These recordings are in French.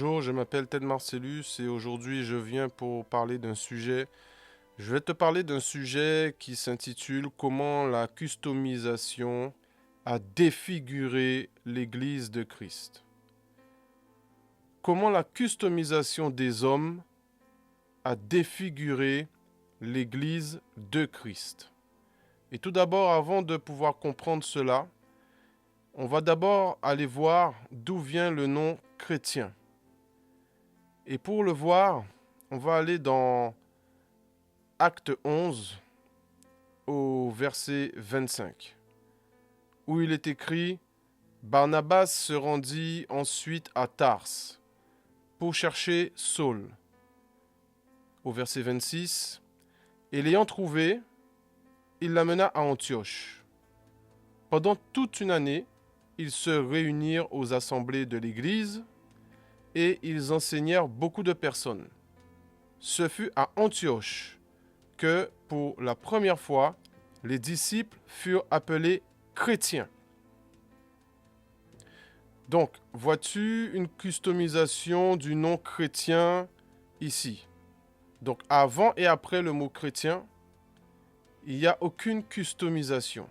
Bonjour, je m'appelle Ted Marcellus et aujourd'hui je viens pour parler d'un sujet. Je vais te parler d'un sujet qui s'intitule Comment la customisation a défiguré l'Église de Christ. Comment la customisation des hommes a défiguré l'Église de Christ. Et tout d'abord, avant de pouvoir comprendre cela, on va d'abord aller voir d'où vient le nom chrétien. Et pour le voir, on va aller dans Acte 11 au verset 25, où il est écrit Barnabas se rendit ensuite à Tars pour chercher Saul. Au verset 26, et l'ayant trouvé, il l'amena à Antioche. Pendant toute une année, ils se réunirent aux assemblées de l'Église et ils enseignèrent beaucoup de personnes. Ce fut à Antioche que, pour la première fois, les disciples furent appelés chrétiens. Donc, vois-tu une customisation du nom chrétien ici? Donc, avant et après le mot chrétien, il n'y a aucune customisation.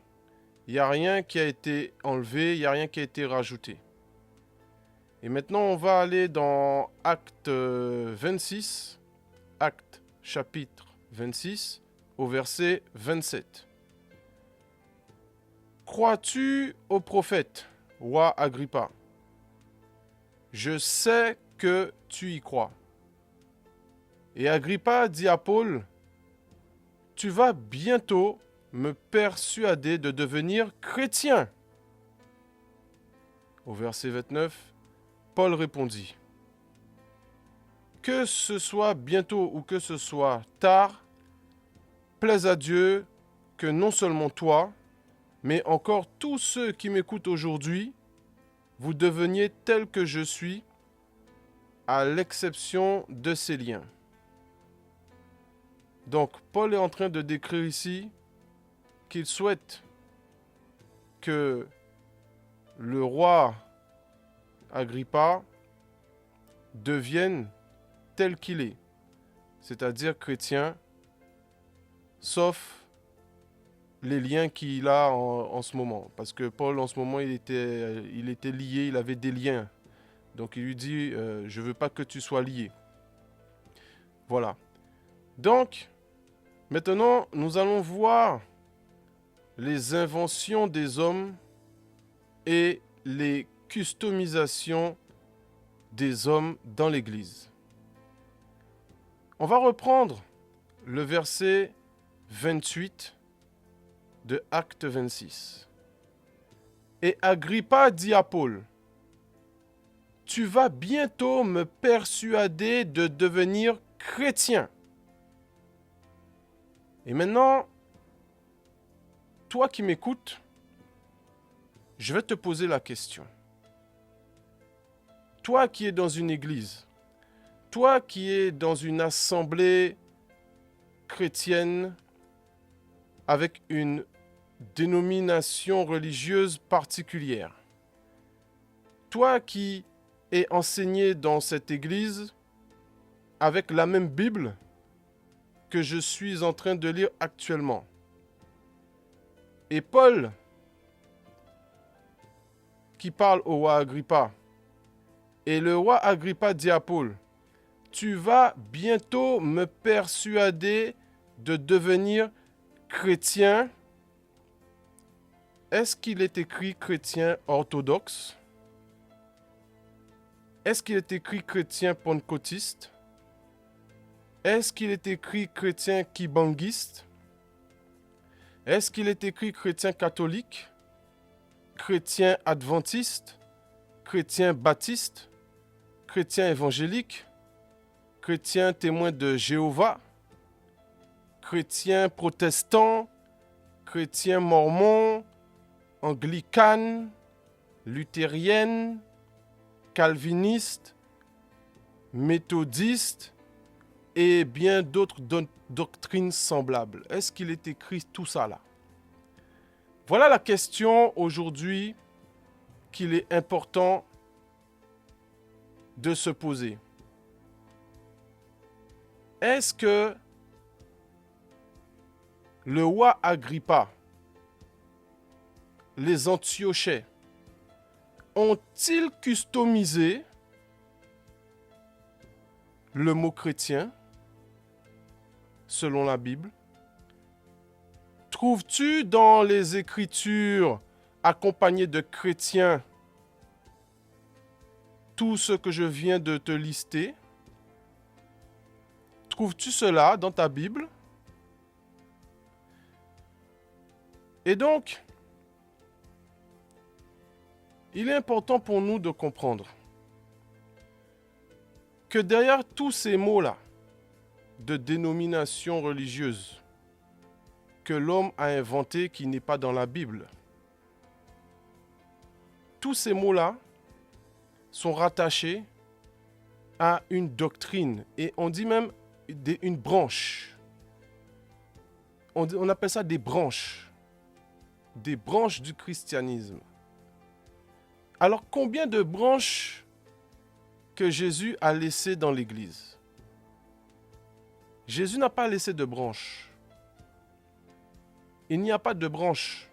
Il n'y a rien qui a été enlevé, il n'y a rien qui a été rajouté. Et maintenant, on va aller dans Acte 26, Acte chapitre 26, au verset 27. Crois-tu au prophète, roi Agrippa? Je sais que tu y crois. Et Agrippa dit à Paul, tu vas bientôt me persuader de devenir chrétien. Au verset 29, Paul répondit, que ce soit bientôt ou que ce soit tard, plaise à Dieu que non seulement toi, mais encore tous ceux qui m'écoutent aujourd'hui, vous deveniez tel que je suis, à l'exception de ces liens. Donc, Paul est en train de décrire ici qu'il souhaite que le roi Agrippa devienne tel qu'il est, c'est-à-dire chrétien, sauf les liens qu'il a en ce moment. Parce que Paul, en ce moment, il était lié, il avait des liens. Donc, il lui dit, je ne veux pas que tu sois lié. Voilà. Donc, maintenant, nous allons voir les inventions des hommes et les customisations des hommes dans l'Église. On va reprendre le verset 28 de Acte 26. Et Agrippa dit à Paul, tu vas bientôt me persuader de devenir chrétien. Et maintenant, toi qui m'écoutes, je vais te poser la question. Toi qui es dans une église, toi qui es dans une assemblée chrétienne avec une dénomination religieuse particulière, toi qui es enseigné dans cette église avec la même Bible que je suis en train de lire actuellement. Et Paul, qui parle au roi Agrippa, et le roi Agrippa dit à Paul, tu vas bientôt me persuader de devenir chrétien. Est-ce qu'il est écrit chrétien orthodoxe? Est-ce qu'il est écrit chrétien pentecôtiste? Est-ce qu'il est écrit chrétien kibanguiste? Est-ce qu'il est écrit chrétien catholique? Chrétien adventiste? Chrétien baptiste? Chrétien évangélique? Chrétien témoin de Jéhovah? Chrétien protestant? Chrétien mormon? Anglicane? Luthérienne? Calviniste? Méthodiste? Et bien d'autres doctrines semblables. Est-ce qu'il est écrit tout ça là? Voilà la question aujourd'hui qu'il est important de se poser. Est-ce que le roi Agrippa, les Antiochais, ont-ils customisé le mot chrétien selon la Bible? Trouves-tu dans les Écritures accompagnées de chrétiens tout ce que je viens de te lister? Trouves-tu cela dans ta Bible? Et donc, il est important pour nous de comprendre que derrière tous ces mots-là de dénomination religieuse que l'homme a inventé qui n'est pas dans la Bible, tous ces mots-là sont rattachés à une doctrine et on dit même une branche. On appelle ça des branches du christianisme. Alors combien de branches que Jésus a laissées dans l'Église? Jésus n'a pas laissé de branches. Il n'y a pas de branches.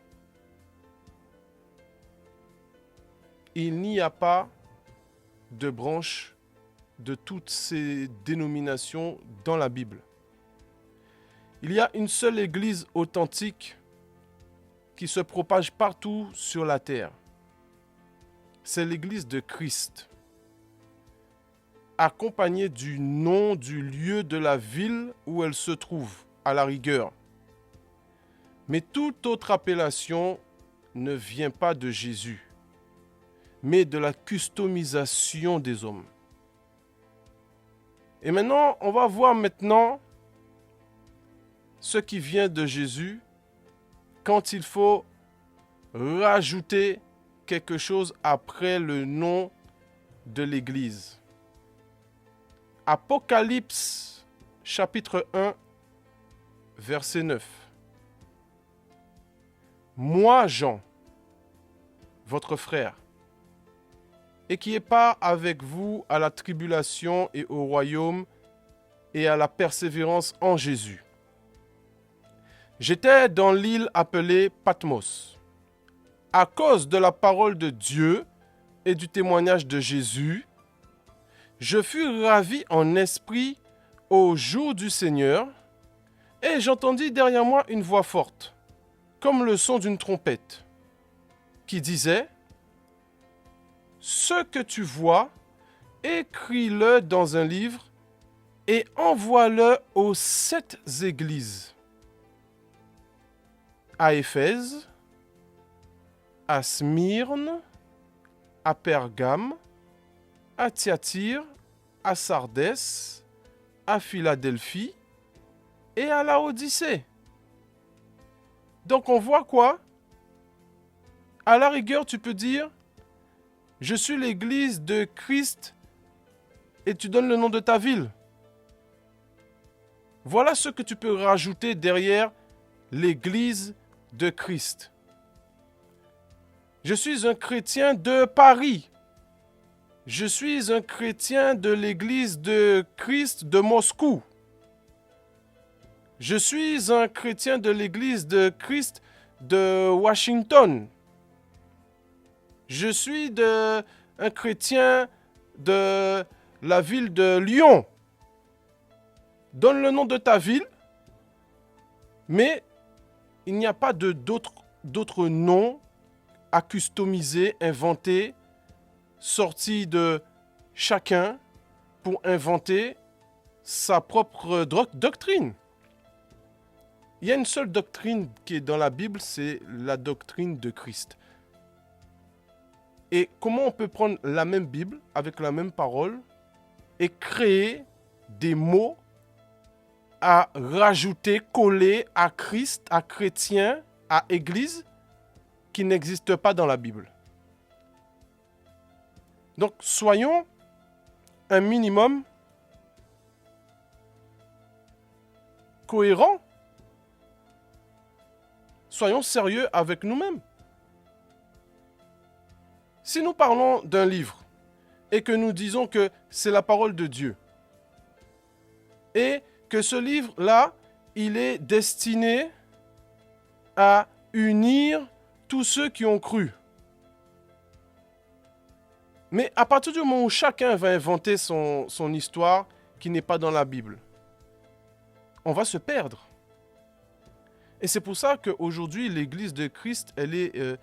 Il n'y a pas de branches de toutes ces dénominations dans la Bible. Il y a une seule Église authentique qui se propage partout sur la terre. C'est l'Église de Christ, accompagnée du nom du lieu de la ville où elle se trouve, à la rigueur. Mais toute autre appellation ne vient pas de Jésus, mais de la customisation des hommes. Et maintenant, on va voir ce qui vient de Jésus quand il faut rajouter quelque chose après le nom de l'Église. Apocalypse, chapitre 1, verset 9. Moi, Jean, votre frère, et qui est part avec vous à la tribulation et au royaume et à la persévérance en Jésus. J'étais dans l'île appelée Patmos. À cause de la parole de Dieu et du témoignage de Jésus, je fus ravi en esprit au jour du Seigneur, et j'entendis derrière moi une voix forte, comme le son d'une trompette, qui disait : « Ce que tu vois, écris-le dans un livre et envoie-le aux 7 églises. À Éphèse, à Smyrne, à Pergame, à Thyatire, à Sardès, à Philadelphie et à Laodicée. » Donc on voit quoi? À la rigueur, tu peux dire « Je suis l'église de Christ » et tu donnes le nom de ta ville. Voilà ce que tu peux rajouter derrière l'église de Christ. Je suis un chrétien de Paris. Je suis un chrétien de l'église de Christ de Moscou. Je suis un chrétien de l'église de Christ de Washington. Je suis un chrétien de la ville de Lyon. Donne le nom de ta ville, mais il n'y a pas d'autres noms à customiser, inventer, sortis de chacun pour inventer sa propre doctrine. Il y a une seule doctrine qui est dans la Bible, c'est la doctrine de Christ. Et comment on peut prendre la même Bible avec la même parole et créer des mots à rajouter, coller à Christ, à chrétien, à église qui n'existent pas dans la Bible. Donc soyons un minimum cohérents. Soyons sérieux avec nous-mêmes. Si nous parlons d'un livre et que nous disons que c'est la parole de Dieu. Et que ce livre-là, il est destiné à unir tous ceux qui ont cru. Mais à partir du moment où chacun va inventer son histoire qui n'est pas dans la Bible, on va se perdre. Et c'est pour ça qu'aujourd'hui, l'Église de Christ, elle est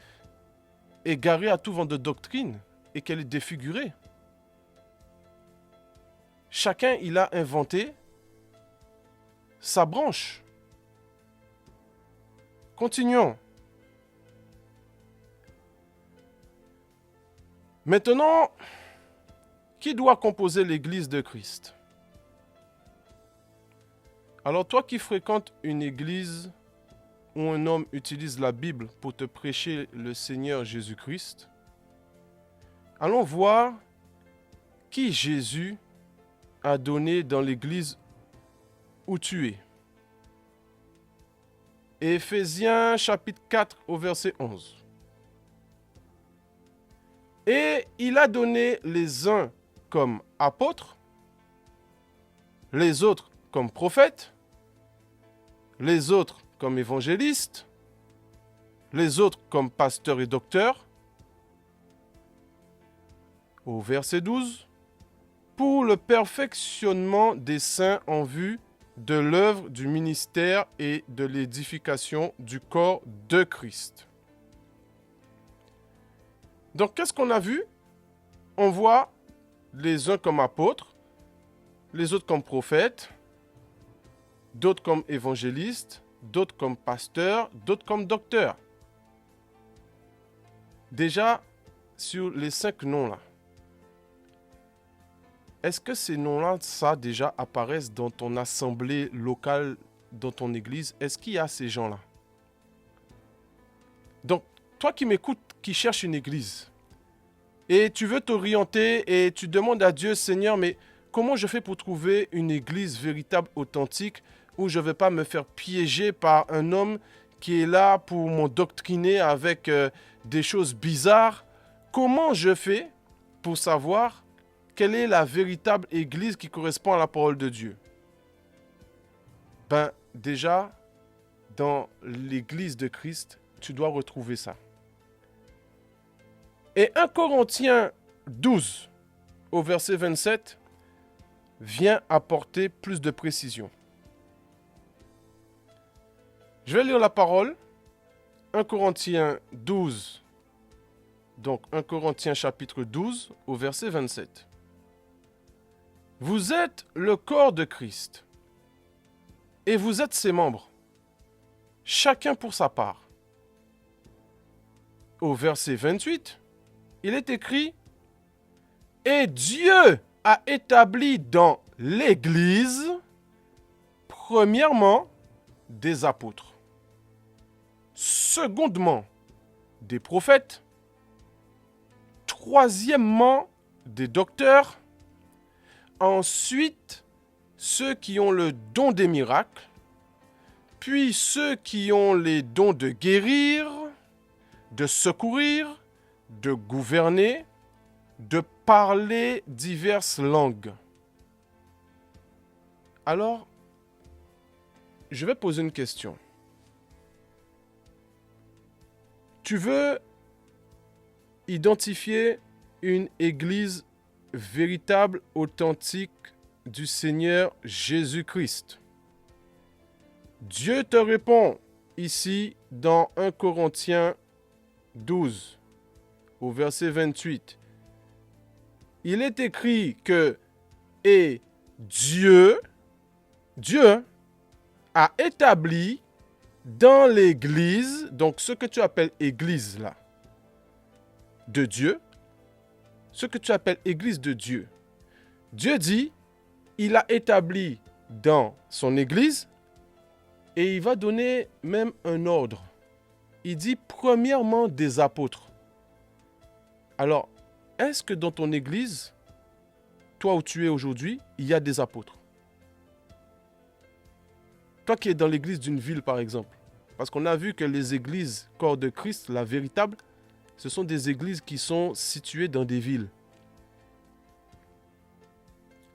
égarée à tout vent de doctrine et qu'elle est défigurée. Chacun, il a inventé sa branche. Continuons. Maintenant, qui doit composer l'Église de Christ? Alors toi qui fréquentes une église où un homme utilise la Bible pour te prêcher le Seigneur Jésus-Christ, allons voir qui Jésus a donné dans l'église où tu es. Éphésiens chapitre 4 au verset 11. Et il a donné les uns comme apôtres, les autres comme prophètes, les autres comme évangélistes, les autres comme pasteurs et docteurs. Au verset 12, pour le perfectionnement des saints en vue de l'œuvre du ministère et de l'édification du corps de Christ. Donc, qu'est-ce qu'on a vu? On voit les uns comme apôtres, les autres comme prophètes, d'autres comme évangélistes, d'autres comme pasteurs, d'autres comme docteurs. Déjà, sur les 5 noms-là, est-ce que ces noms-là, ça déjà apparaissent dans ton assemblée locale, dans ton église? Est-ce qu'il y a ces gens-là? Donc, toi qui m'écoutes, qui cherches une église, et tu veux t'orienter et tu demandes à Dieu, Seigneur, mais comment je fais pour trouver une église véritable, authentique, où je ne vais pas me faire piéger par un homme qui est là pour m'endoctriner avec des choses bizarres? Comment je fais pour savoir quelle est la véritable église qui correspond à la parole de Dieu? Ben, déjà, dans l'église de Christ, tu dois retrouver ça. Et 1 Corinthiens 12, au verset 27, vient apporter plus de précision. Je vais lire la parole. 1 Corinthiens 12, donc 1 Corinthiens chapitre 12, au verset 27. Vous êtes le corps de Christ, et vous êtes ses membres, chacun pour sa part. Au verset 28, il est écrit « Et Dieu a établi dans l'Église, premièrement, des apôtres, secondement, des prophètes, troisièmement, des docteurs, ensuite, ceux qui ont le don des miracles, puis ceux qui ont les dons de guérir, de secourir, de gouverner, de parler diverses langues. » Alors, je vais poser une question. Tu veux identifier une église véritable, authentique du Seigneur Jésus-Christ? Dieu te répond ici dans 1 Corinthiens 12, au verset 28. Il est écrit que « Et Dieu a établi dans l'Église », donc ce que tu appelles Église là, de Dieu, ce que tu appelles Église de Dieu, Dieu dit, il a établi dans son Église et il va donner même un ordre. Il dit premièrement des apôtres. Alors, est-ce que dans ton Église, toi où tu es aujourd'hui, il y a des apôtres? Toi qui es dans l'église d'une ville, par exemple. Parce qu'on a vu que les églises corps de Christ, la véritable, ce sont des églises qui sont situées dans des villes.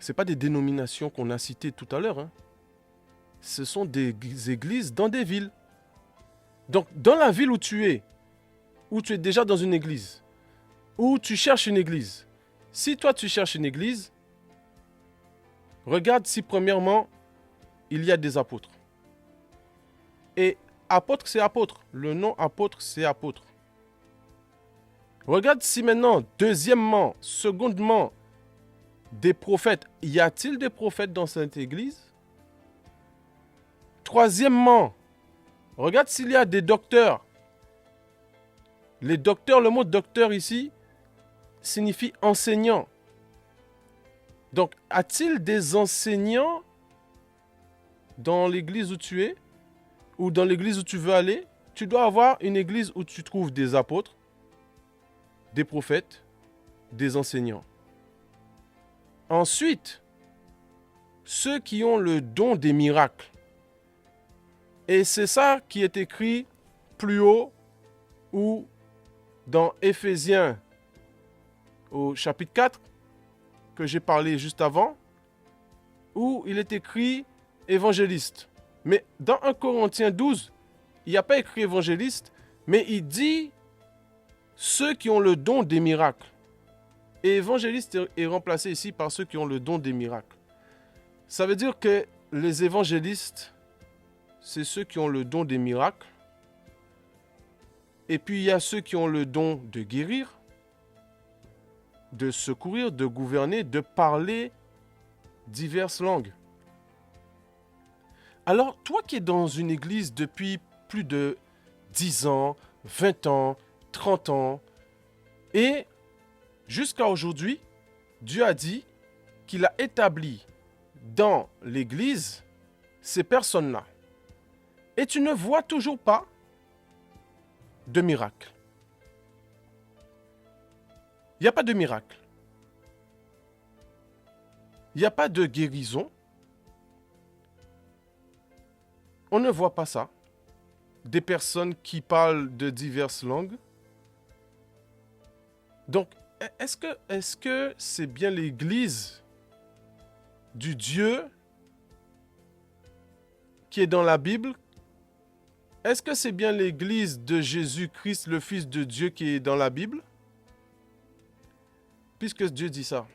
Ce pas des dénominations qu'on a citées tout à l'heure. Hein. Ce sont des églises dans des villes. Donc, dans la ville où tu es déjà dans une église, où tu cherches une église, si toi tu cherches une église, regarde si premièrement, il y a des apôtres. Et apôtre, c'est apôtre. Le nom apôtre, c'est apôtre. Regarde si maintenant, deuxièmement, secondement, des prophètes. Y a-t-il des prophètes dans cette église? Troisièmement, regarde s'il y a des docteurs. Les docteurs, le mot docteur ici signifie enseignant. Donc, a-t-il des enseignants dans l'église où tu es ou dans l'église où tu veux aller? Tu dois avoir une église où tu trouves des apôtres, des prophètes, des enseignants. Ensuite, ceux qui ont le don des miracles. Et c'est ça qui est écrit plus haut ou dans Éphésiens au chapitre 4 que j'ai parlé juste avant, où il est écrit évangéliste. Mais dans 1 Corinthiens 12, il n'y a pas écrit évangéliste, mais il dit ceux qui ont le don des miracles. Et évangéliste est remplacé ici par ceux qui ont le don des miracles. Ça veut dire que les évangélistes, c'est ceux qui ont le don des miracles. Et puis il y a ceux qui ont le don de guérir, de secourir, de gouverner, de parler diverses langues. Alors, toi qui es dans une église depuis plus de 10 ans, 20 ans, 30 ans, et jusqu'à aujourd'hui, Dieu a dit qu'il a établi dans l'église ces personnes-là. Et tu ne vois toujours pas de miracle. Il n'y a pas de miracle. Il n'y a pas de guérison. On ne voit pas ça. Des personnes qui parlent de diverses langues. Donc, est-ce que c'est bien l'Église du Dieu qui est dans la Bible? Est-ce que c'est bien l'Église de Jésus-Christ, le Fils de Dieu, qui est dans la Bible? Puisque Dieu dit ça.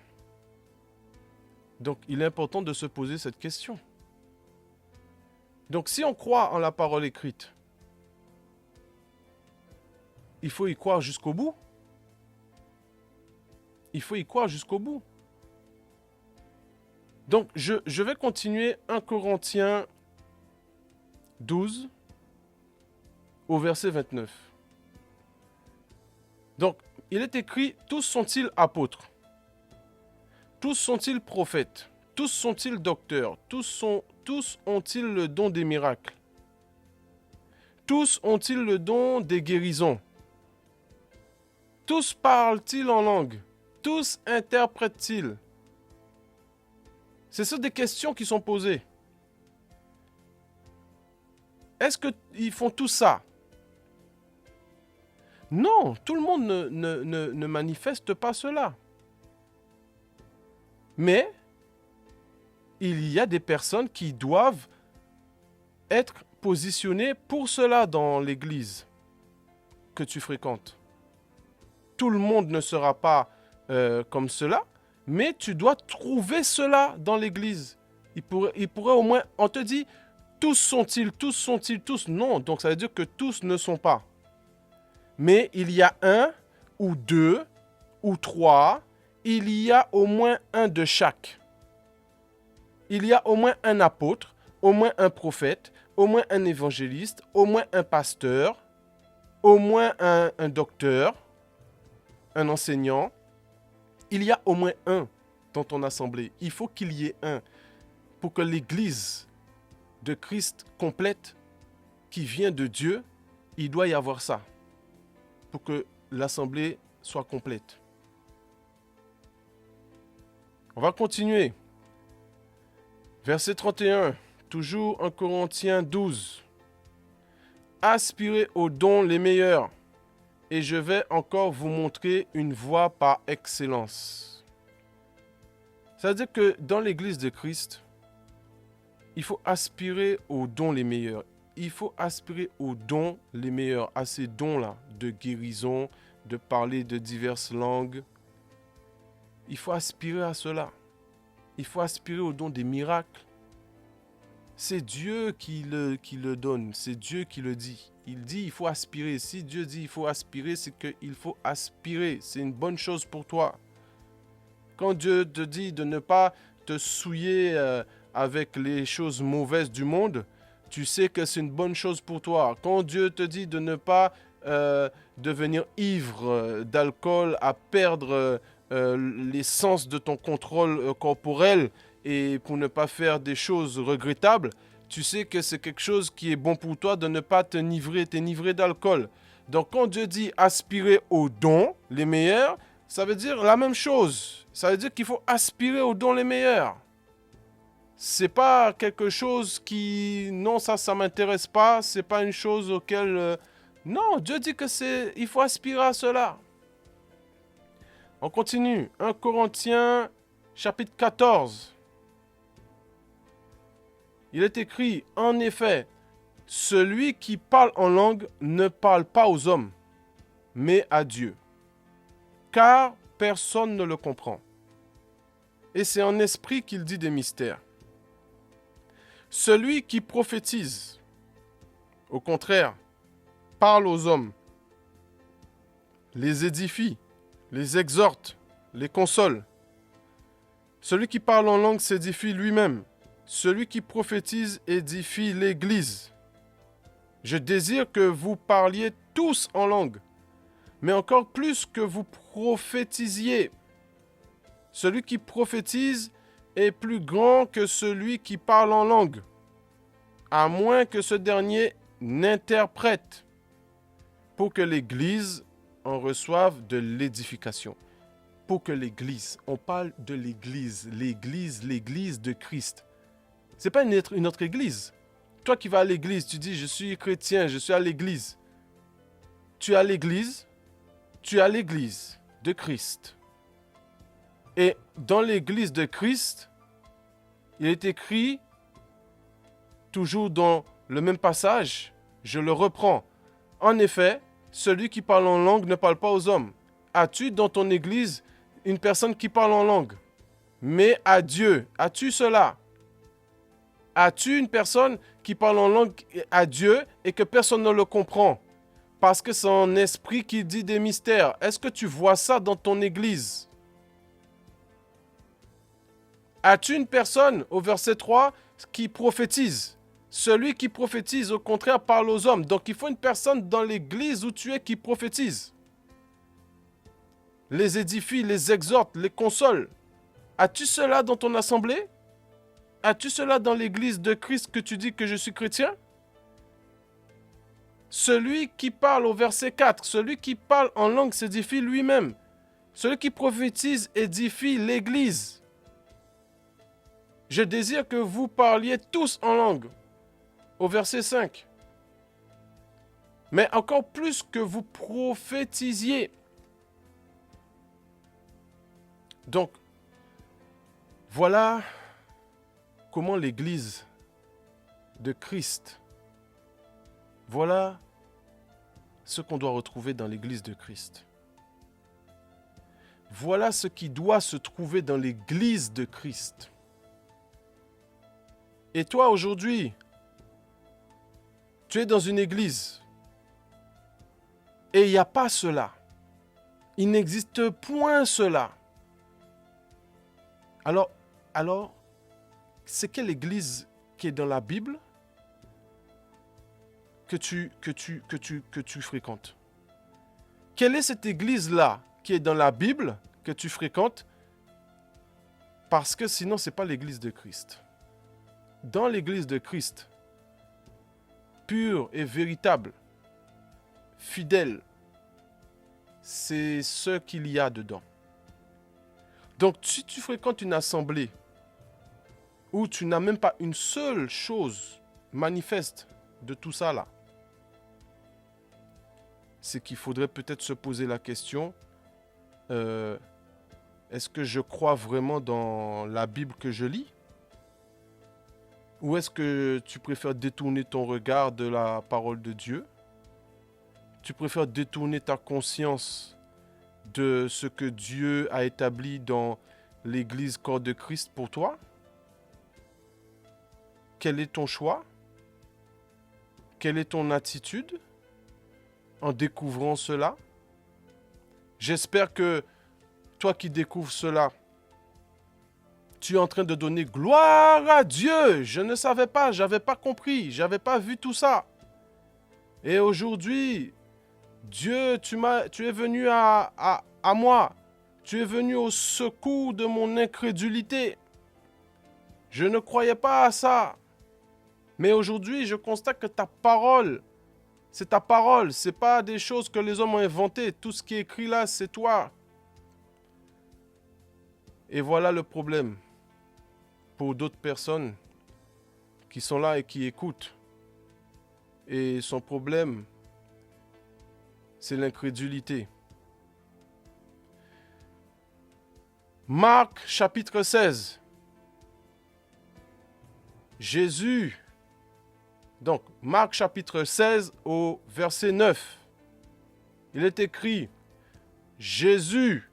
Donc, il est important de se poser cette question. Donc, si on croit en la parole écrite, il faut y croire jusqu'au bout. Il faut y croire jusqu'au bout. Donc, je vais continuer 1 Corinthiens 12 au verset 29. Donc, il est écrit, tous sont-ils apôtres? Tous sont-ils prophètes? Tous sont-ils docteurs? Tous ont-ils le don des miracles? Tous ont-ils le don des guérisons? Tous parlent-ils en langue? Tous interprètent-ils? Ce sont des questions qui sont posées. Est-ce qu'ils font tout ça? Non, tout le monde ne manifeste pas cela. Mais il y a des personnes qui doivent être positionnées pour cela dans l'église que tu fréquentes. Tout le monde ne sera pas comme cela, mais tu dois trouver cela dans l'église. Il pourrait au moins, on te dit, tous sont-ils, tous sont-ils, tous. Non, donc ça veut dire que tous ne sont pas. Mais il y a un ou deux ou trois, il y a au moins un de chaque. Il y a au moins un apôtre, au moins un prophète, au moins un évangéliste, au moins un pasteur, au moins un docteur, un enseignant. Il y a au moins un dans ton assemblée. Il faut qu'il y ait un pour que l'église de Christ complète, qui vient de Dieu, il doit y avoir ça pour que l'assemblée soit complète. On va continuer. Verset 31, toujours 1 Corinthiens 12. Aspirez aux dons les meilleurs, et je vais encore vous montrer une voie par excellence. C'est-à-dire que dans l'église de Christ, il faut aspirer aux dons les meilleurs. Il faut aspirer aux dons les meilleurs, à ces dons-là de guérison, de parler de diverses langues. Il faut aspirer à cela. Il faut aspirer aux dons des miracles. C'est Dieu qui le donne, c'est Dieu qui le dit. Il dit il faut aspirer. Si Dieu dit il faut aspirer, c'est qu'il faut aspirer. C'est une bonne chose pour toi. Quand Dieu te dit de ne pas te souiller avec les choses mauvaises du monde, tu sais que c'est une bonne chose pour toi. Quand Dieu te dit de ne pas devenir ivre d'alcool, à perdre les sens de ton contrôle corporel et pour ne pas faire des choses regrettables, tu sais que c'est quelque chose qui est bon pour toi de ne pas t'enivrer d'alcool. Donc quand Dieu dit aspirer aux dons les meilleurs, ça veut dire la même chose. Ça veut dire qu'il faut aspirer aux dons les meilleurs. C'est pas quelque chose qui... Non, ça m'intéresse pas. C'est pas une chose auquel... Non, Dieu dit que c'est... Il faut aspirer à cela. On continue. 1 Corinthiens, chapitre 14. Il est écrit, en effet, celui qui parle en langue ne parle pas aux hommes, mais à Dieu. Car personne ne le comprend. Et c'est en esprit qu'il dit des mystères. Celui qui prophétise, au contraire, parle aux hommes, les édifie, les exhorte, les console. Celui qui parle en langue s'édifie lui-même. Celui qui prophétise édifie l'Église. Je désire que vous parliez tous en langue, mais encore plus que vous prophétisiez. Celui qui prophétise est plus grand que celui qui parle en langue, à moins que ce dernier n'interprète, pour que l'Église en reçoive de l'édification. Pour que l'Église, on parle de l'Église de Christ. Ce n'est pas une autre Église. Toi qui vas à l'Église, tu dis je suis chrétien, je suis à l'Église. Tu es à l'Église de Christ. Et dans l'Église de Christ, il est écrit, toujours dans le même passage, je le reprends. En effet, celui qui parle en langue ne parle pas aux hommes. As-tu dans ton Église une personne qui parle en langue? Mais à Dieu, as-tu cela? As-tu une personne qui parle en langue à Dieu et que personne ne le comprend? Parce que c'est en esprit qui dit des mystères. Est-ce que tu vois ça dans ton Église? As-tu une personne, au verset 3, qui prophétise? Celui qui prophétise, au contraire, parle aux hommes. Donc, il faut une personne dans l'église où tu es qui prophétise. Les édifie, les exhorte, les console. As-tu cela dans ton assemblée? As-tu cela dans l'église de Christ que tu dis que je suis chrétien? Celui qui parle au verset 4, celui qui parle en langue s'édifie lui-même. Celui qui prophétise édifie l'église. Je désire que vous parliez tous en langue. Au verset 5. Mais encore plus que vous prophétisiez. Donc, voilà comment l'Église de Christ, voilà ce qu'on doit retrouver dans l'Église de Christ. Voilà ce qui doit se trouver dans l'Église de Christ. Et toi, aujourd'hui, tu es dans une église et il n'y a pas cela. Il n'existe point cela. Alors, c'est quelle église qui est dans la Bible que tu fréquentes? Quelle est cette église-là qui est dans la Bible que tu fréquentes? Parce que sinon, ce n'est pas l'église de Christ. Dans l'église de Christ, pure et véritable, fidèle, c'est ce qu'il y a dedans. Donc, si tu fréquentes une assemblée où tu n'as même pas une seule chose manifeste de tout ça là, c'est qu'il faudrait peut-être se poser la question, Est-ce que je crois vraiment dans la Bible que je lis? Ou est-ce que tu préfères détourner ton regard de la parole de Dieu? Tu préfères détourner ta conscience de ce que Dieu a établi dans l'Église corps de Christ pour toi? Quel est ton choix? Quelle est ton attitude en découvrant cela? J'espère que toi qui découvres cela, tu es en train de donner gloire à Dieu. Je ne savais pas, j'avais pas compris, j'avais pas vu tout ça. Et aujourd'hui, Dieu, tu es venu à moi. Tu es venu au secours de mon incrédulité. Je ne croyais pas à ça. Mais aujourd'hui, je constate que ta parole, c'est ta parole. Ce n'est pas des choses que les hommes ont inventées. Tout ce qui est écrit là, c'est toi. Et voilà le problème pour d'autres personnes qui sont là et qui écoutent. Et son problème, c'est l'incrédulité. Marc chapitre 16. Jésus, donc Marc chapitre 16 au verset 9. Il est écrit, Jésus,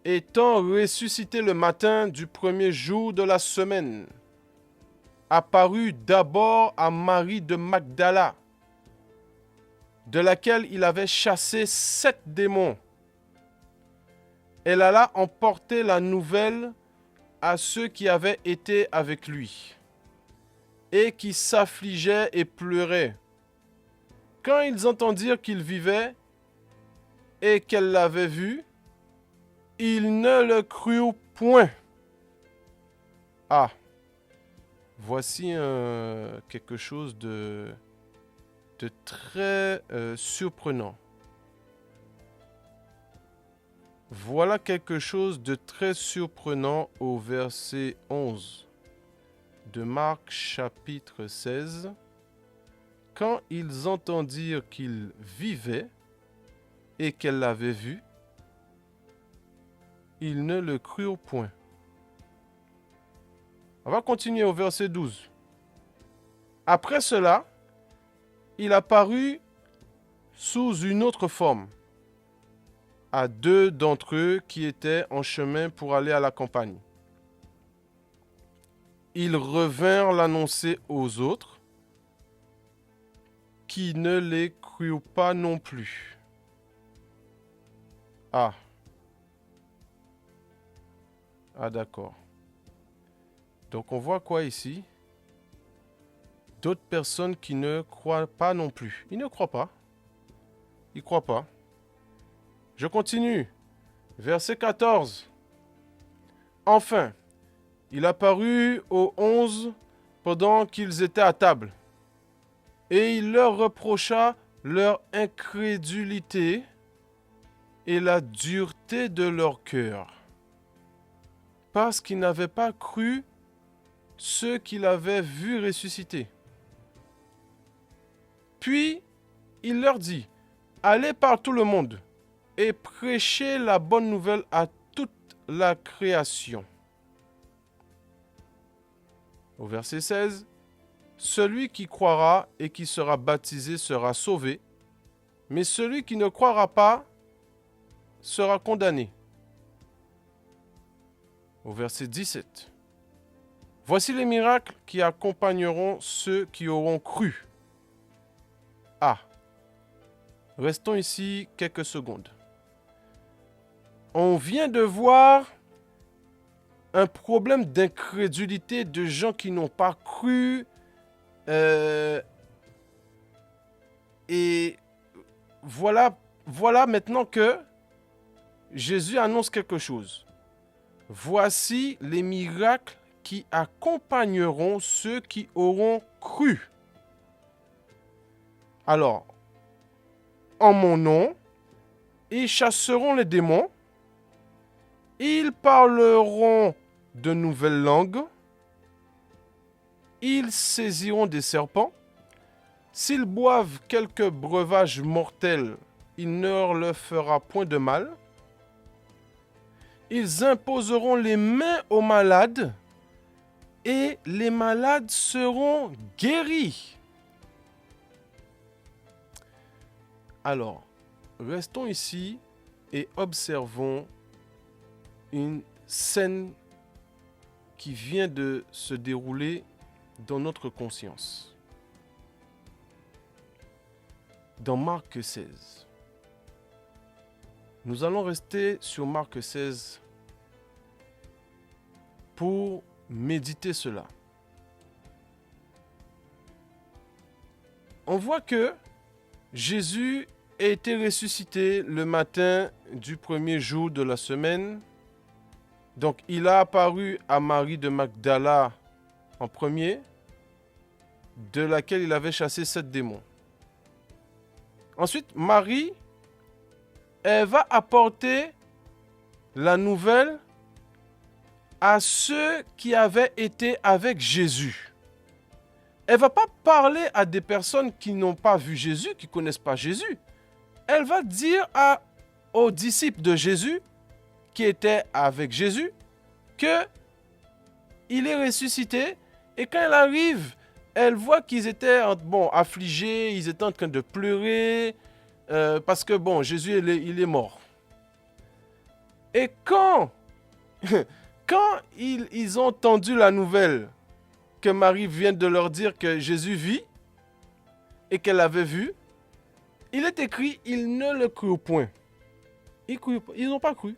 étant ressuscité le matin du premier jour de la semaine, apparut d'abord à Marie de Magdala, de laquelle il avait chassé 7 démons. Elle alla emporter la nouvelle à ceux qui avaient été avec lui et qui s'affligeaient et pleuraient. Quand ils entendirent qu'il vivait et qu'elle l'avait vu, ils ne le crurent point. Ah, voici quelque chose de très surprenant. Voilà quelque chose de très surprenant au verset 11 de Marc chapitre 16. Quand ils entendirent qu'il vivait et qu'elle l'avait vu, ils ne le crurent point. On va continuer au verset 12. Après cela, il apparut sous une autre forme à 2 d'entre eux qui étaient en chemin pour aller à la campagne. Ils revinrent l'annoncer aux autres, qui ne les crurent pas non plus. Ah, d'accord. Donc on voit quoi ici? D'autres personnes qui ne croient pas non plus. Ils ne croient pas. Ils ne croient pas. Je continue. Verset 14. Enfin, il apparut aux 11 pendant qu'ils étaient à table. Et il leur reprocha leur incrédulité et la dureté de leur cœur, parce qu'ils n'avaient pas cru ceux qu'il avait vus ressusciter. Puis, il leur dit, allez par tout le monde et prêchez la bonne nouvelle à toute la création. Au verset 16, celui qui croira et qui sera baptisé sera sauvé, mais celui qui ne croira pas sera condamné. Au verset 17, voici les miracles qui accompagneront ceux qui auront cru. Ah, restons ici quelques secondes. On vient de voir un problème d'incrédulité de gens qui n'ont pas cru. Et voilà maintenant que Jésus annonce quelque chose. Voici les miracles qui accompagneront ceux qui auront cru. Alors, en mon nom, ils chasseront les démons, ils parleront de nouvelles langues, ils saisiront des serpents, s'ils boivent quelque breuvage mortel, il ne leur fera point de mal. Ils imposeront les mains aux malades et les malades seront guéris. Alors, restons ici et observons une scène qui vient de se dérouler dans notre conscience. Dans Marc 16. Nous allons rester sur Marc 16 pour méditer cela. On voit que Jésus a été ressuscité le matin du premier jour de la semaine. Donc, il a apparu à Marie de Magdala en premier, de laquelle il avait chassé 7 démons. Ensuite, Marie, elle va apporter la nouvelle à ceux qui avaient été avec Jésus. Elle ne va pas parler à des personnes qui n'ont pas vu Jésus, qui ne connaissent pas Jésus. Elle va dire aux disciples de Jésus, qui étaient avec Jésus, qu'il est ressuscité. Et quand elle arrive, elle voit qu'ils étaient affligés, ils étaient en train de pleurer, parce que Jésus, il est mort. Et quand ils ont entendu la nouvelle que Marie vient de leur dire que Jésus vit et qu'elle l'avait vu, il est écrit, ils ne le crurent point. Ils n'ont pas cru.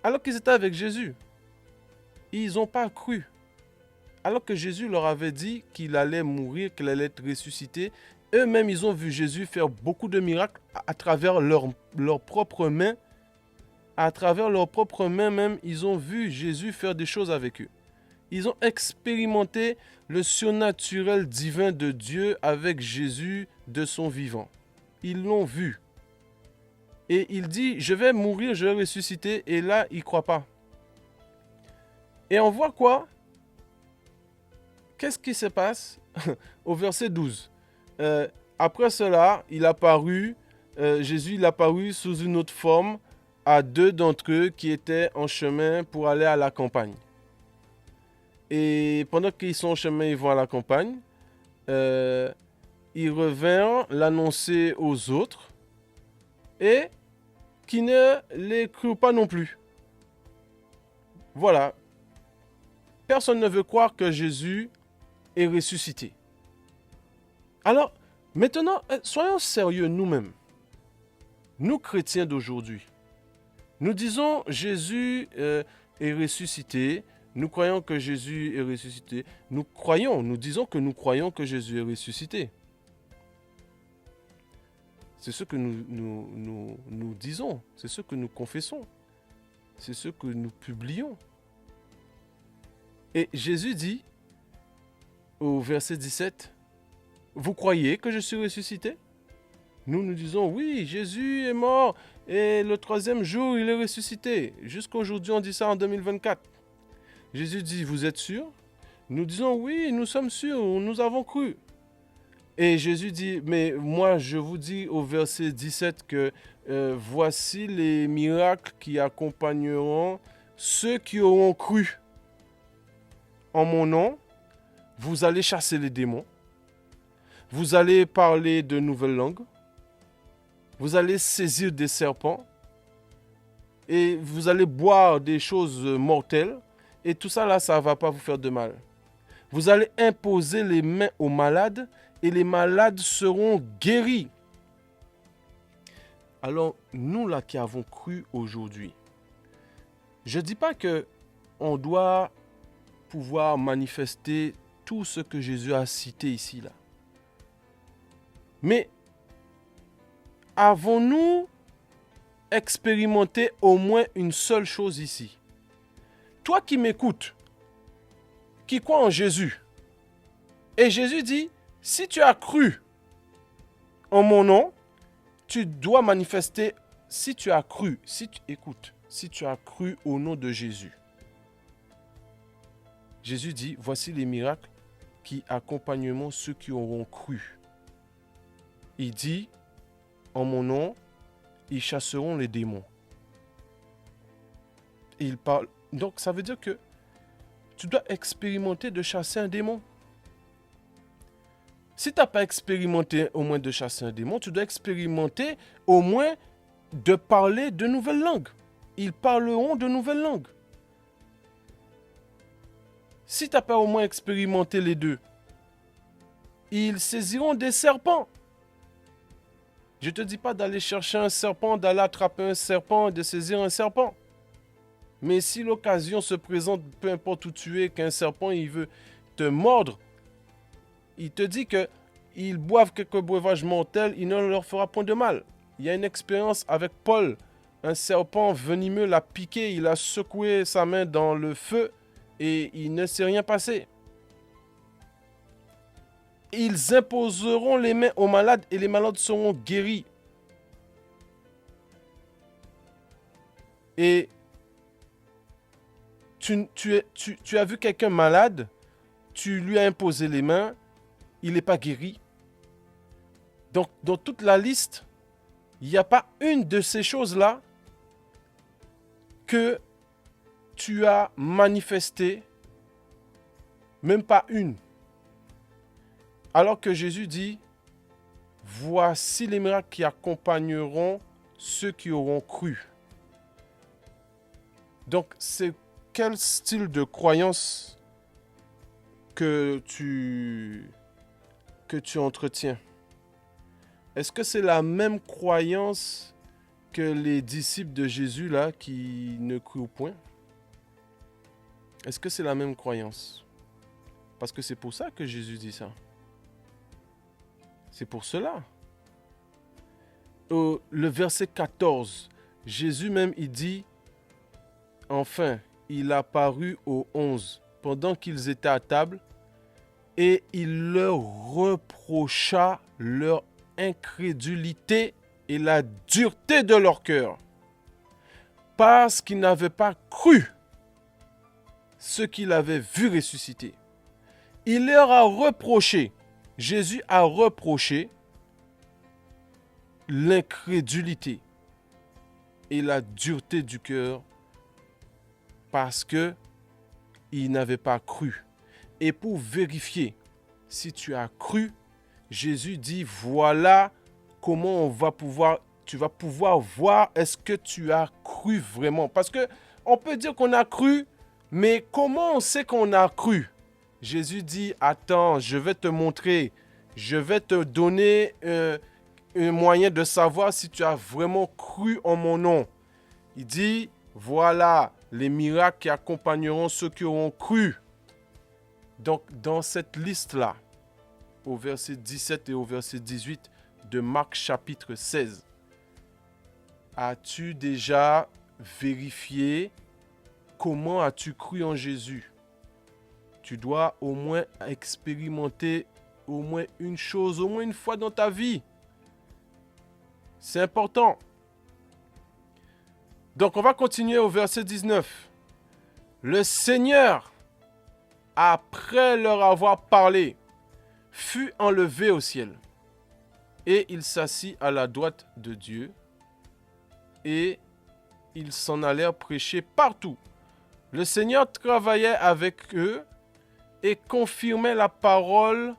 Alors qu'ils étaient avec Jésus. Ils n'ont pas cru. Alors que Jésus leur avait dit qu'il allait mourir, qu'il allait être ressuscité. Eux-mêmes, ils ont vu Jésus faire beaucoup de miracles à travers leurs propres mains. À travers leurs propres mains même, ils ont vu Jésus faire des choses avec eux. Ils ont expérimenté le surnaturel divin de Dieu avec Jésus de son vivant. Ils l'ont vu. Et il dit, je vais mourir, je vais ressusciter. Et là, ils ne croient pas. Et on voit quoi? Qu'est-ce qui se passe au verset 12? Après cela, Jésus il apparut sous une autre forme à 2 d'entre eux qui étaient en chemin pour aller à la campagne. Et pendant qu'ils sont en chemin, ils vont à la campagne, ils revinrent l'annoncer aux autres et qui ne les crurent pas non plus. Voilà. Personne ne veut croire que Jésus est ressuscité. Alors, maintenant, soyons sérieux nous-mêmes. Nous, chrétiens d'aujourd'hui, nous disons Jésus est ressuscité. Nous croyons que Jésus est ressuscité. Nous disons que nous croyons que Jésus est ressuscité. C'est ce que nous disons, c'est ce que nous confessons, c'est ce que nous publions. Et Jésus dit au verset 17, « Vous croyez que je suis ressuscité ?» Nous disons, oui, Jésus est mort et le 3e jour, il est ressuscité. Jusqu'à aujourd'hui, on dit ça en 2024. Jésus dit, vous êtes sûrs? Nous disons, oui, nous sommes sûrs, nous avons cru. Et Jésus dit, mais moi, je vous dis au verset 17 que voici les miracles qui accompagneront ceux qui auront cru. En mon nom, vous allez chasser les démons. Vous allez parler de nouvelles langues. Vous allez saisir des serpents. Et vous allez boire des choses mortelles. Et tout ça là, ça ne va pas vous faire de mal. Vous allez imposer les mains aux malades et les malades seront guéris. Alors, nous là qui avons cru aujourd'hui, je ne dis pas qu'on doit pouvoir manifester tout ce que Jésus a cité ici là. Mais avons-nous expérimenté au moins une seule chose ici? Toi qui m'écoutes, qui crois en Jésus, et Jésus dit, si tu as cru en mon nom, tu dois manifester, si tu as cru, si tu as cru au nom de Jésus. Jésus dit, voici les miracles qui accompagneront ceux qui auront cru. Il dit, en mon nom, ils chasseront les démons. Et il parle. Donc ça veut dire que tu dois expérimenter de chasser un démon. Si tu n'as pas expérimenté au moins de chasser un démon, tu dois expérimenter au moins de parler de nouvelles langues. Ils parleront de nouvelles langues. Si tu n'as pas au moins expérimenté les deux, ils saisiront des serpents. Je ne te dis pas d'aller chercher un serpent, d'aller attraper un serpent, de saisir un serpent. Mais si l'occasion se présente, peu importe où tu es, qu'un serpent il veut te mordre, il te dit que ils boivent quelques breuvages mortels, il ne leur fera point de mal. Il y a une expérience avec Paul. Un serpent venimeux l'a piqué, il a secoué sa main dans le feu et il ne s'est rien passé. Ils imposeront les mains aux malades et les malades seront guéris. Et tu as vu quelqu'un malade, tu lui as imposé les mains, il n'est pas guéri. Donc, dans toute la liste, il n'y a pas une de ces choses-là que tu as manifesté, même pas une. Alors que Jésus dit, voici les miracles qui accompagneront ceux qui auront cru. Donc, c'est quel style de croyance que tu entretiens? Est-ce que c'est la même croyance que les disciples de Jésus là qui ne crurent point? Est-ce que c'est la même croyance? Parce que c'est pour ça que Jésus dit ça. C'est pour cela. Le verset 14, Jésus même il dit, enfin, il apparut aux 11 pendant qu'ils étaient à table et il leur reprocha leur incrédulité et la dureté de leur cœur parce qu'ils n'avaient pas cru ce qu'il avait vu ressusciter. Il leur a reproché, Jésus a reproché l'incrédulité et la dureté du cœur parce que ils n'avaient pas cru. Et pour vérifier si tu as cru, Jésus dit, voilà comment tu vas pouvoir voir est-ce que tu as cru vraiment. Parce que on peut dire qu'on a cru, mais comment on sait qu'on a cru? Jésus dit, attends, je vais te montrer, je vais te donner un moyen de savoir si tu as vraiment cru en mon nom. Il dit, voilà les miracles qui accompagneront ceux qui auront cru. Donc, dans cette liste-là, au verset 17 et au verset 18 de Marc chapitre 16, as-tu déjà vérifié comment as-tu cru en Jésus? Tu dois au moins expérimenter au moins une chose, au moins une fois dans ta vie. C'est important. Donc, on va continuer au verset 19. Le Seigneur, après leur avoir parlé, fut enlevé au ciel. Et il s'assit à la droite de Dieu. Et ils s'en allèrent prêcher partout. Le Seigneur travaillait avec eux et confirmait la parole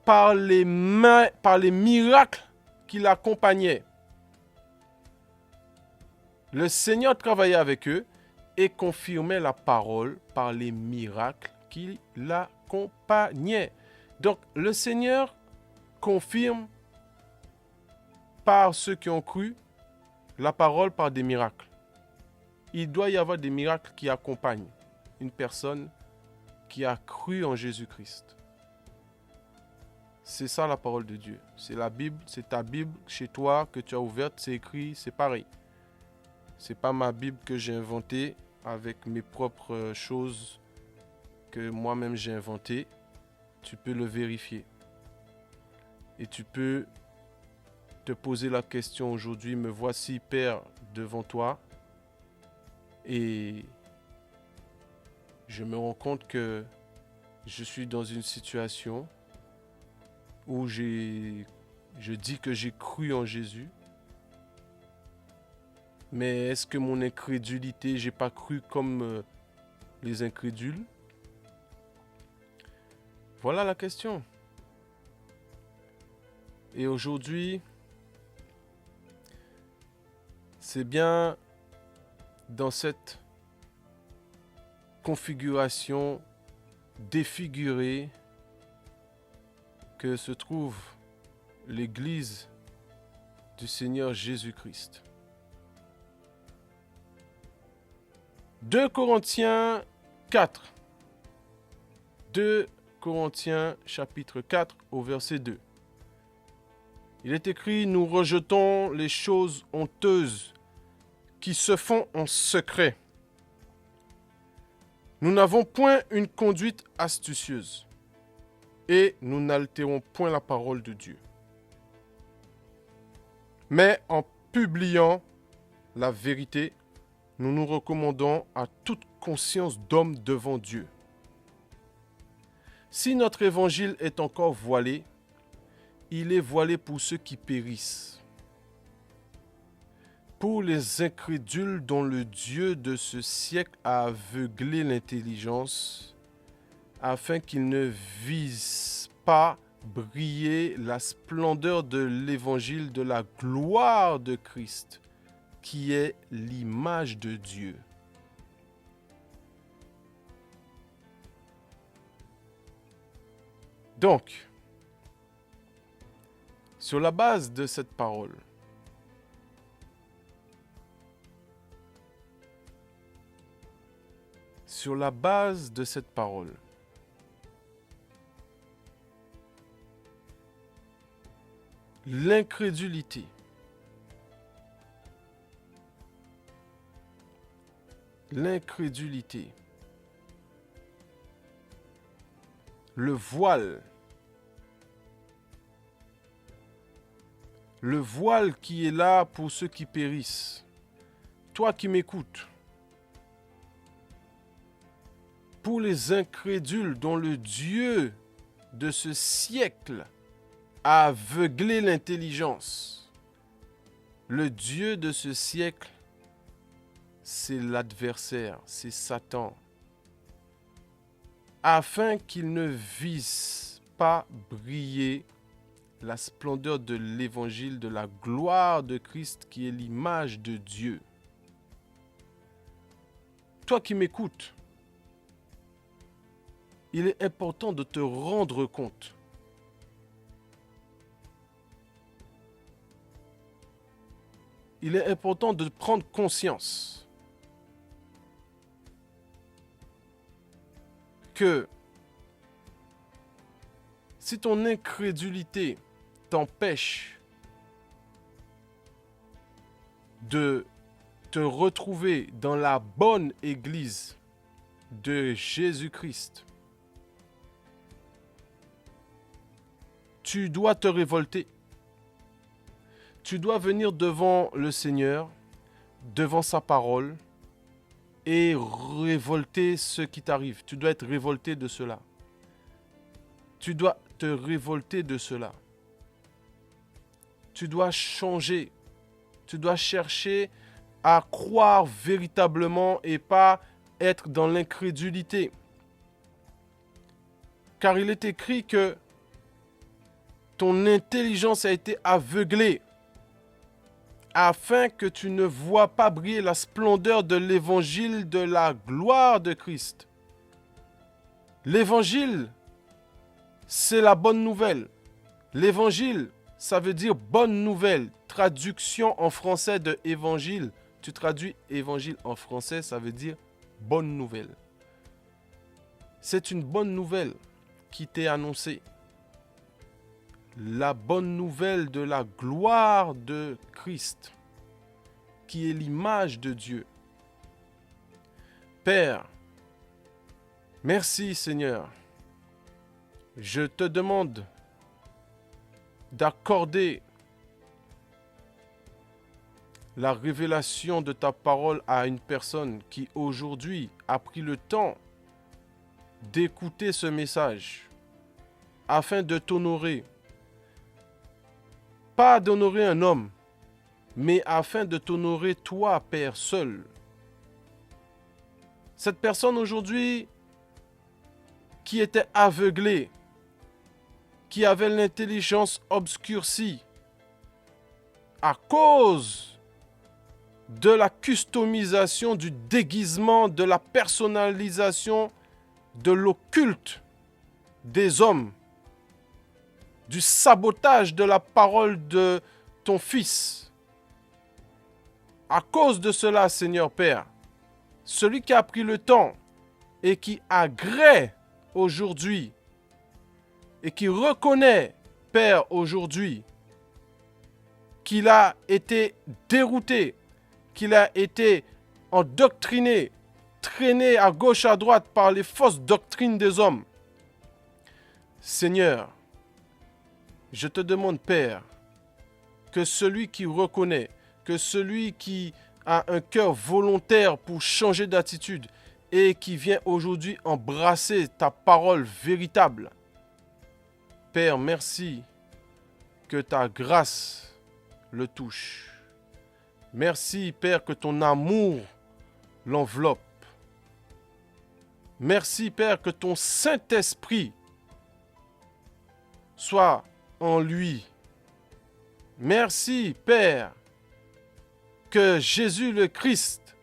par les miracles qui l'accompagnaient. Le Seigneur travaillait avec eux et confirmait la parole par les miracles qui l'accompagnaient. Donc, le Seigneur confirme par ceux qui ont cru la parole par des miracles. Il doit y avoir des miracles qui accompagnent une personne qui a cru en Jésus-Christ. C'est ça la parole de Dieu. C'est la Bible, c'est ta Bible chez toi que tu as ouverte, c'est écrit, c'est pareil. C'est pas ma Bible que j'ai inventée avec mes propres choses que moi-même j'ai inventées. Tu peux le vérifier. Et tu peux te poser la question aujourd'hui, me voici Père devant toi. Et je me rends compte que je suis dans une situation où je dis que j'ai cru en Jésus. Mais est-ce que mon incrédulité, j'ai pas cru comme les incrédules? Voilà la question. Et aujourd'hui, c'est bien dans cette configuration défigurée que se trouve l'Église du Seigneur Jésus-Christ. 2 Corinthiens 4. 2 Corinthiens chapitre 4 au verset 2. Il est écrit, nous rejetons les choses honteuses qui se font en secret. Nous n'avons point une conduite astucieuse et nous n'altérons point la parole de Dieu. Mais en publiant la vérité, nous nous recommandons à toute conscience d'homme devant Dieu. Si notre évangile est encore voilé, il est voilé pour ceux qui périssent, pour les incrédules dont le Dieu de ce siècle a aveuglé l'intelligence, afin qu'ils ne visent pas briller la splendeur de l'évangile de la gloire de Christ, qui est l'image de Dieu. Donc, sur la base de cette parole, l'incrédulité, le voile qui est là pour ceux qui périssent. Toi qui m'écoutes, pour les incrédules dont le Dieu de ce siècle a aveuglé l'intelligence. Le Dieu de ce siècle, c'est l'adversaire, c'est Satan. Afin qu'il ne vise pas briller la splendeur de l'évangile de la gloire de Christ qui est l'image de Dieu. Toi qui m'écoutes, il est important de te rendre compte il est important de prendre conscience que si ton incrédulité t'empêche de te retrouver dans la bonne église de Jésus-Christ, tu dois te révolter. Tu dois venir devant le Seigneur, devant sa parole, et révolter ce qui t'arrive. Tu dois être révolté de cela. Tu dois te révolter de cela. Tu dois changer. Tu dois chercher à croire véritablement et pas être dans l'incrédulité. Car il est écrit que ton intelligence a été aveuglée afin que tu ne vois pas briller la splendeur de l'évangile de la gloire de Christ. L'évangile, c'est la bonne nouvelle. L'évangile, ça veut dire bonne nouvelle. Traduction en français de évangile. Tu traduis évangile en français, ça veut dire bonne nouvelle. C'est une bonne nouvelle qui t'est annoncée. La bonne nouvelle de la gloire de Christ, qui est l'image de Dieu. Père, merci Seigneur. Je te demande d'accorder la révélation de ta parole à une personne qui aujourd'hui a pris le temps d'écouter ce message afin de t'honorer. Pas d'honorer un homme, mais afin de t'honorer toi, Père, seul. Cette personne aujourd'hui qui était aveuglée, qui avait l'intelligence obscurcie, à cause de la customisation, du déguisement, de la personnalisation, de l'occulte des hommes, du sabotage de la parole de ton Fils. À cause de cela, Seigneur Père, celui qui a pris le temps et qui agrée aujourd'hui et qui reconnaît, Père, aujourd'hui, qu'il a été dérouté, qu'il a été endoctriné, traîné à gauche, à droite par les fausses doctrines des hommes. Seigneur, je te demande, Père, que celui qui reconnaît, que celui qui a un cœur volontaire pour changer d'attitude et qui vient aujourd'hui embrasser ta parole véritable, Père, merci que ta grâce le touche. Merci, Père, que ton amour l'enveloppe. Merci, Père, que ton Saint-Esprit soit en lui. Merci, Père, que Jésus le Christ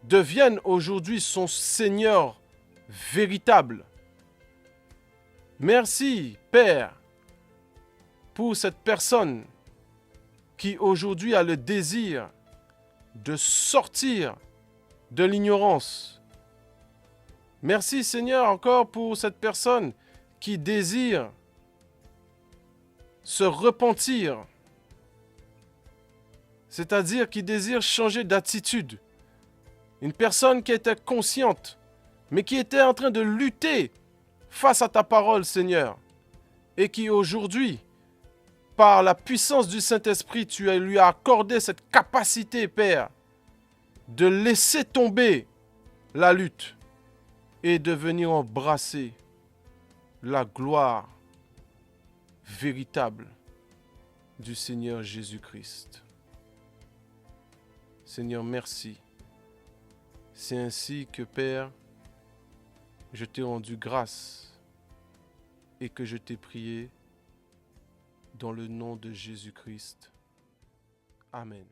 devienne aujourd'hui son Seigneur véritable. Merci, Père, pour cette personne qui aujourd'hui a le désir de sortir de l'ignorance. Merci, Seigneur, encore pour cette personne qui désire se repentir, c'est-à-dire qui désire changer d'attitude. Une personne qui était consciente, mais qui était en train de lutter face à ta parole, Seigneur, et qui aujourd'hui, par la puissance du Saint-Esprit, tu lui as accordé cette capacité, Père, de laisser tomber la lutte et de venir embrasser la gloire véritable du Seigneur Jésus-Christ. Seigneur, merci. C'est ainsi que, Père, je t'ai rendu grâce et que je t'ai prié dans le nom de Jésus-Christ. Amen.